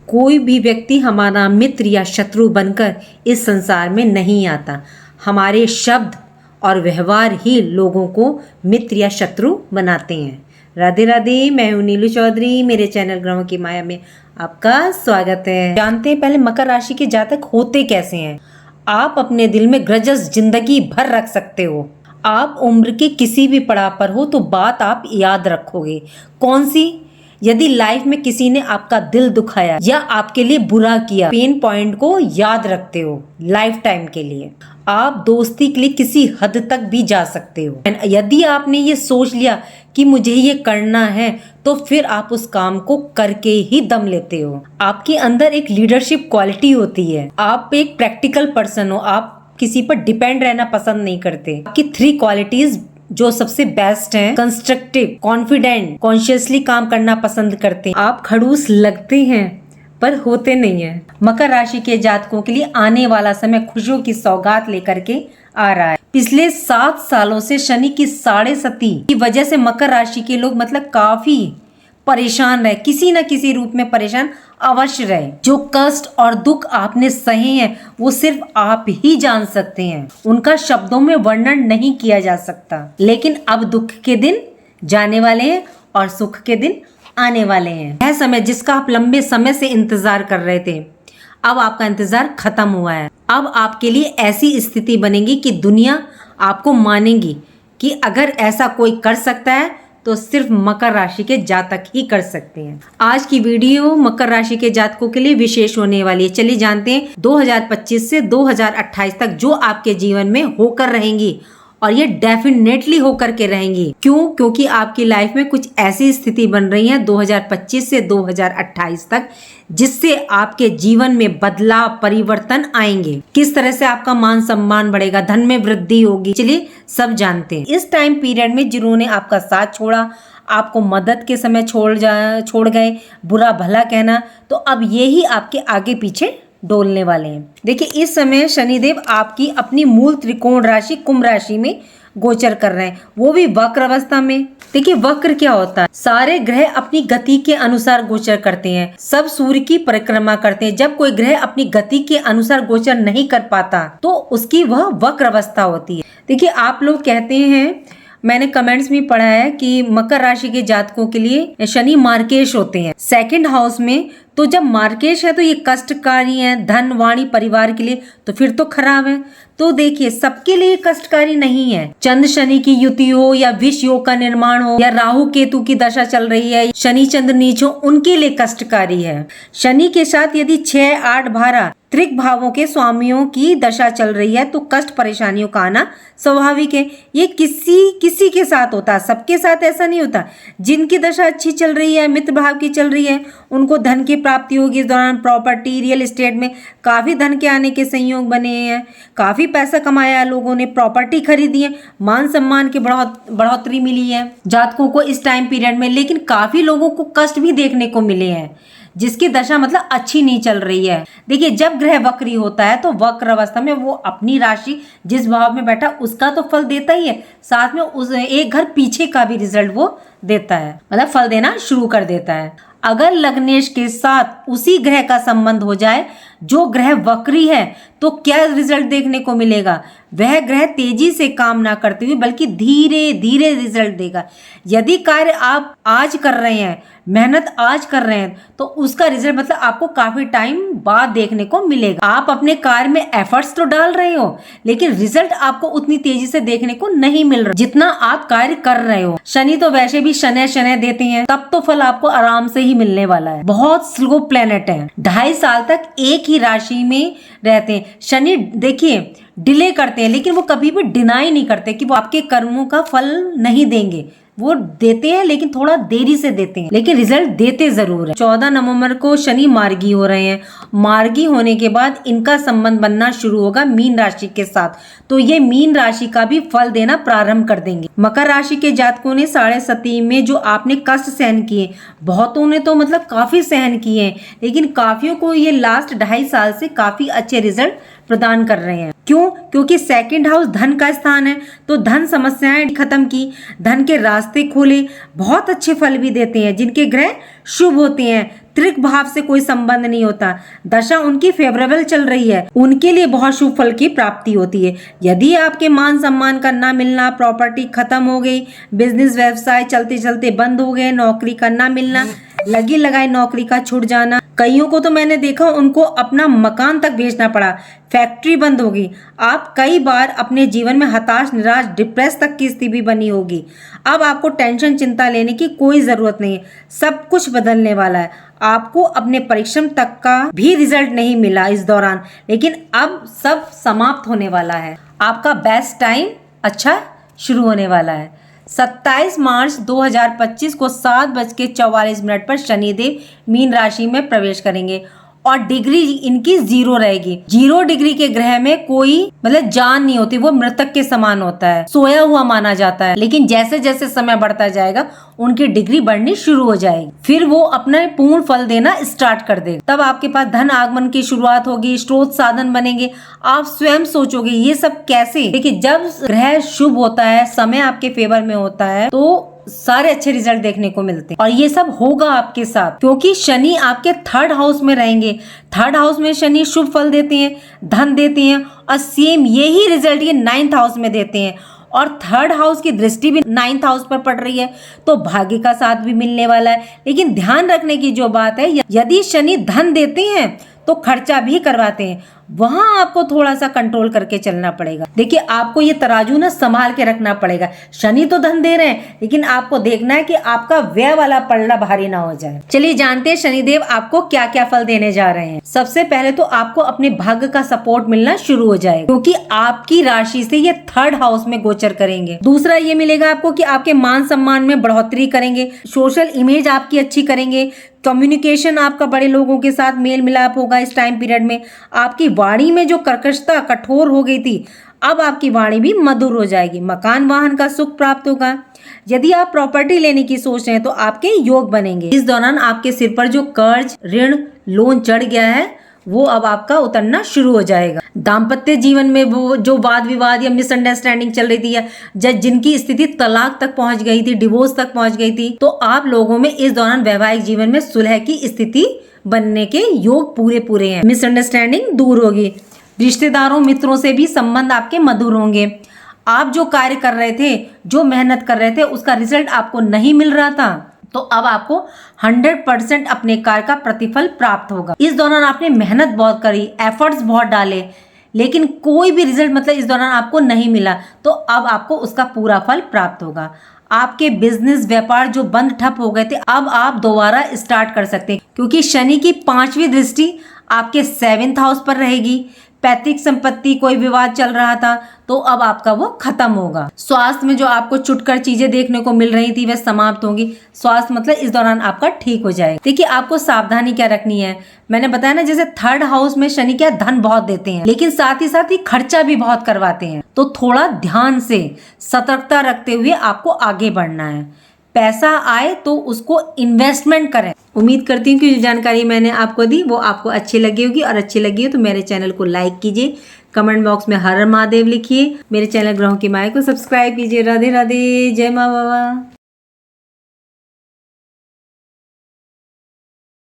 कोई भी व्यक्ति हमारा मित्र या शत्रु बनकर इस संसार में नहीं आता। हमारे शब्द और व्यवहार ही लोगों को मित्र या शत्रु बनाते हैं। राधे राधे, मैं हूँ नीलू चौधरी। मेरे चैनल ग्रहों की माया में आपका स्वागत है। जानते हैं पहले मकर राशि के जातक होते कैसे हैं। आप अपने दिल में ग्रजेस जिंदगी भर रख सकते हो। आप उम्र के किसी भी पड़ाव पर हो तो बात आप याद रखोगे। कौन सी? यदि लाइफ में किसी ने आपका दिल दुखाया या आपके लिए बुरा किया, पेन पॉइंट को याद रखते हो लाइफ टाइम के लिए। आप दोस्ती के लिए किसी हद तक भी जा सकते हो। यदि आपने ये सोच लिया कि मुझे ये करना है तो फिर आप उस काम को करके ही दम लेते हो। आपके अंदर एक लीडरशिप क्वालिटी होती है। आप एक प्रैक्टिकल पर्सन हो। आप किसी पर डिपेंड रहना पसंद नहीं करते। आपकी 3 क्वालिटीज जो सबसे बेस्ट हैं: कंस्ट्रक्टिव, कॉन्फिडेंट, कॉन्शियसली काम करना पसंद करते हैं। आप खड़ूस लगते हैं पर होते नहीं हैं। मकर राशि के जातकों के लिए आने वाला समय खुशियों की सौगात लेकर के आ रहा है। पिछले 7 सालों से शनि की 7.5 की वजह से मकर राशि के लोग काफी परेशान रहे, किसी न किसी रूप में परेशान अवश्य रहे। जो कष्ट और दुख आपने सहे हैं वो सिर्फ आप ही जान सकते हैं। उनका शब्दों में वर्णन नहीं किया जा सकता। लेकिन अब दुख के दिन जाने वाले हैं और सुख के दिन आने वाले हैं। यह समय जिसका आप लंबे समय से इंतजार कर रहे थे, अब आपका इंतजार खत्म हुआ है। अब आपके लिए ऐसी स्थिति बनेगी कि दुनिया आपको मानेगी कि अगर ऐसा कोई कर सकता है तो सिर्फ मकर राशि के जातक ही कर सकते हैं। आज की वीडियो मकर राशि के जातकों के लिए विशेष होने वाली है। चलिए जानते हैं 2025 से 2028 तक जो आपके जीवन में होकर रहेंगी, और ये डेफिनेटली होकर के रहेंगी। क्यों? क्योंकि आपकी लाइफ में कुछ ऐसी स्थिति बन रही है 2025 से 2028 तक जिससे आपके जीवन में बदलाव, परिवर्तन आएंगे। किस तरह से आपका मान सम्मान बढ़ेगा, धन में वृद्धि होगी, चलिए सब जानते हैं। इस टाइम पीरियड में जिन्होंने आपका साथ छोड़ा, आपको मदद के समय छोड़ गए, बुरा भला कहना, तो अब यही आपके आगे पीछे डोलने वाले हैं। देखिए इस समय शनिदेव आपकी अपनी मूल त्रिकोण राशि कुंभ राशि में गोचर कर रहे हैं, वो भी वक्र अवस्था में। देखिए वक्र क्या होता है? सारे ग्रह अपनी गति के अनुसार गोचर करते हैं। सब सूर्य की परिक्रमा करते हैं। जब कोई ग्रह अपनी गति के अनुसार गोचर नहीं कर पाता तो उसकी वह वक्र अवस्था होती है। देखिए आप लोग कहते हैं, मैंने कमेंट्स में पढ़ा है कि मकर राशि के जातकों के लिए शनि मार्केश होते हैं 2nd हाउस में। तो जब मार्केश है तो ये कष्टकारी है, धन, वाणी, परिवार के लिए तो फिर तो खराब है। तो देखिए सबके लिए कष्टकारी नहीं है। चंद्र शनि की युति हो या विष योग का निर्माण हो या राहु केतु की दशा चल रही है, शनि चंद्र नीच हो, उनके लिए कष्टकारी है। शनि के साथ यदि 6, 8, 12 त्रिक भावों के स्वामियों की दशा चल रही है तो कष्ट परेशानियों का आना स्वाभाविक है। ये किसी के साथ होता है, सबके साथ ऐसा नहीं होता। जिनकी दशा अच्छी चल रही है, मित्र भाव की चल रही है, उनको धन की प्राप्ति होगी। इस दौरान प्रॉपर्टी, रियल एस्टेट में काफी धन के आने के संयोग बने हैं। काफी पैसा कमाया है लोगों ने, प्रॉपर्टी खरीदी है, मान सम्मान की बढ़ोतरी मिली है जातकों को इस टाइम पीरियड में। लेकिन काफी लोगों को कष्ट भी देखने को मिले हैं जिसकी दशा अच्छी नहीं चल रही है। देखिए जब ग्रह वक्री होता है तो वक्र अवस्था में वो अपनी राशि जिस भाव में बैठा उसका तो फल देता ही है, साथ में उस एक घर पीछे का भी रिजल्ट वो देता है, फल देना शुरू कर देता है। अगर लग्नेश के साथ उसी ग्रह का संबंध हो जाए जो ग्रह वक्री है तो क्या रिजल्ट देखने को मिलेगा? वह ग्रह तेजी से काम ना करते हुए बल्कि धीरे धीरे रिजल्ट देगा। यदि कार्य आप आज कर रहे हैं, मेहनत आज कर रहे हैं तो उसका रिजल्ट आपको काफी टाइम बाद देखने को मिलेगा। आप अपने कार्य में एफर्ट्स तो डाल रहे हो लेकिन रिजल्ट आपको उतनी तेजी से देखने को नहीं मिल रहा जितना आप कार्य कर रहे हो। शनि तो वैसे भी शनै देते हैं, तब तो फल आपको आराम से ही मिलने वाला है। बहुत स्लो प्लेनेट है, 2.5 साल तक एक ही राशि में रहते हैं। शनि देखिए डिले करते हैं लेकिन वो कभी भी डिनाई नहीं करते कि वो आपके कर्मों का फल नहीं देंगे। वो देते हैं लेकिन थोड़ा देरी से देते हैं, लेकिन रिजल्ट देते जरूर है। 14 नवंबर को शनि मार्गी हो रहे हैं। मार्गी होने के बाद इनका संबंध बनना शुरू होगा मीन राशि के साथ, तो ये मीन राशि का भी फल देना प्रारंभ कर देंगे। मकर राशि के जातकों ने 7.5 में जो आपने कष्ट सहन किए, बहुतों ने तो काफी सहन किए, लेकिन काफियों को ये लास्ट 2.5 साल से काफी अच्छे रिजल्ट प्रदान कर रहे हैं। क्यों? क्योंकि 2nd हाउस धन का स्थान है, तो धन समस्याएं खत्म की, धन के रास्ते खोले, बहुत अच्छे फल भी देते हैं। जिनके ग्रह शुभ होते हैं त्रिक भाव से कोई संबंध नहीं होता, दशा उनकी फेवरेबल चल रही है, उनके लिए बहुत शुभ फल की प्राप्ति होती है। यदि आपके मान सम्मान का ना मिलना, प्रॉपर्टी खत्म हो गई, बिजनेस व्यवसाय चलते चलते बंद हो गए, नौकरी का ना मिलना, लगी लगाई नौकरी का छूट जाना, कईयों को तो मैंने देखा उनको अपना मकान तक बेचना पड़ा, फैक्ट्री बंद होगी, आप कई बार अपने जीवन में हताश, निराश, डिप्रेस तक की स्थिति बनी होगी। अब आपको टेंशन चिंता लेने की कोई जरूरत नहीं है, सब कुछ बदलने वाला है। आपको अपने परिश्रम तक का भी रिजल्ट नहीं मिला इस दौरान, लेकिन अब सब समाप्त होने वाला है। आपका बेस्ट टाइम अच्छा शुरू होने वाला है। 27 मार्च 2025 को 7:44 पर शनिदेव मीन राशि में प्रवेश करेंगे और डिग्री इनकी 0 रहेगी। 0 डिग्री के ग्रह में कोई मतलब जान नहीं होती, वो मृतक के समान होता है, सोया हुआ माना जाता है। लेकिन जैसे जैसे समय बढ़ता जाएगा उनकी डिग्री बढ़नी शुरू हो जाएगी, फिर वो अपना पूर्ण फल देना स्टार्ट कर देगा। तब आपके पास धन आगमन की शुरुआत होगी, स्रोत साधन बनेंगे। आप स्वयं सोचोगे ये सब कैसे। देखिए, जब ग्रह शुभ होता है, समय आपके फेवर में होता है, तो सारे अच्छे रिजल्ट देखने को मिलते हैं और ये सब होगा आपके साथ, क्योंकि शनि आपके 3rd हाउस में रहेंगे। 3rd हाउस में शनि शुभ फल देते हैं, धन देते हैं और सेम यही रिजल्ट ये 9th हाउस में देते हैं और 3rd हाउस की दृष्टि भी 9th हाउस पर पड़ रही है, तो भाग्य का साथ भी मिलने वाला है। लेकिन ध्यान रखने की जो बात है, यदि शनि धन देते हैं तो खर्चा भी करवाते हैं, वहां आपको थोड़ा सा कंट्रोल करके चलना पड़ेगा। देखिए, आपको ये तराजू ना संभाल के रखना पड़ेगा। शनि तो धन दे रहे हैं, लेकिन आपको देखना है कि आपका व्यय वाला पल्ला भारी ना हो जाए। चलिए जानते हैं शनिदेव आपको क्या क्या फल देने जा रहे हैं। सबसे पहले तो आपको अपने भाग्य का सपोर्ट मिलना शुरू हो जाएगा, क्योंकि आपकी राशि से ये 3rd हाउस में गोचर करेंगे। दूसरा ये मिलेगा आपको कि आपके मान सम्मान में बढ़ोतरी करेंगे, सोशल इमेज आपकी अच्छी करेंगे, कम्युनिकेशन आपका बड़े लोगों के साथ मेल मिलाप होगा। इस टाइम पीरियड में आपकी वाणी में जो कर्कशता कठोर हो गई थी, अब आपकी वाणी भी मधुर हो जाएगी। मकान वाहन का सुख प्राप्त होगा। यदि आप प्रॉपर्टी लेने की सोच रहे हैं तो आपके योग बनेंगे। इस दौरान आपके सिर पर जो कर्ज, ऋण, लोन चढ़ गया है वो अब आपका उतरना शुरू हो जाएगा। दाम्पत्य जीवन में वो जो वाद विवाद या मिसअंडरस्टैंडिंग चल रही थी या जिनकी स्थिति तलाक तक पहुंच गई थी, डिवोर्स तक पहुंच गई थी, तो आप लोगों में इस दौरान वैवाहिक जीवन में सुलह की स्थिति बनने के योग पूरे हैं। मिसअंडरस्टैंडिंग दूर होगी। रिश्तेदारों, मित्रों से भी संबंध आपके मधुर होंगे। आप जो कार्य कर रहे थे, जो मेहनत कर रहे थे, उसका रिजल्ट आपको नहीं मिल रहा था, तो अब आपको 100% अपने कार्य का प्रतिफल प्राप्त होगा। इस दौरान आपने मेहनत बहुत करी, एफर्ट्स बहुत डाले, लेकिन कोई भी रिजल्ट मतलब इस दौरान आपको नहीं मिला, तो अब आपको उसका पूरा फल प्राप्त होगा। आपके बिजनेस व्यापार जो बंद ठप हो गए थे, अब आप दोबारा स्टार्ट कर सकते हैं, क्योंकि शनि की 5वीं दृष्टि आपके 7th हाउस पर रहेगी। पैतृक संपत्ति कोई विवाद चल रहा था, तो अब आपका वो खत्म होगा। स्वास्थ्य में जो आपको चुटकर चीजें देखने को मिल रही थी वह समाप्त होंगी। स्वास्थ्य मतलब इस दौरान आपका ठीक हो जाएगा। देखिए, आपको सावधानी क्या रखनी है, मैंने बताया ना, जैसे 3rd हाउस में शनि क्या धन बहुत देते हैं, लेकिन साथ ही खर्चा भी बहुत करवाते हैं, तो थोड़ा ध्यान से सतर्कता रखते हुए आपको आगे बढ़ना है। पैसा आए तो उसको इन्वेस्टमेंट करें। उम्मीद करती हूँ कि जो जानकारी मैंने आपको दी वो आपको अच्छी लगी होगी, और अच्छी लगी हो तो मेरे चैनल को लाइक कीजिए, कमेंट बॉक्स में हर हर महादेव लिखिए, मेरे चैनल ग्रहों की माया को सब्सक्राइब कीजिए। राधे राधे, जय माँ बाबा।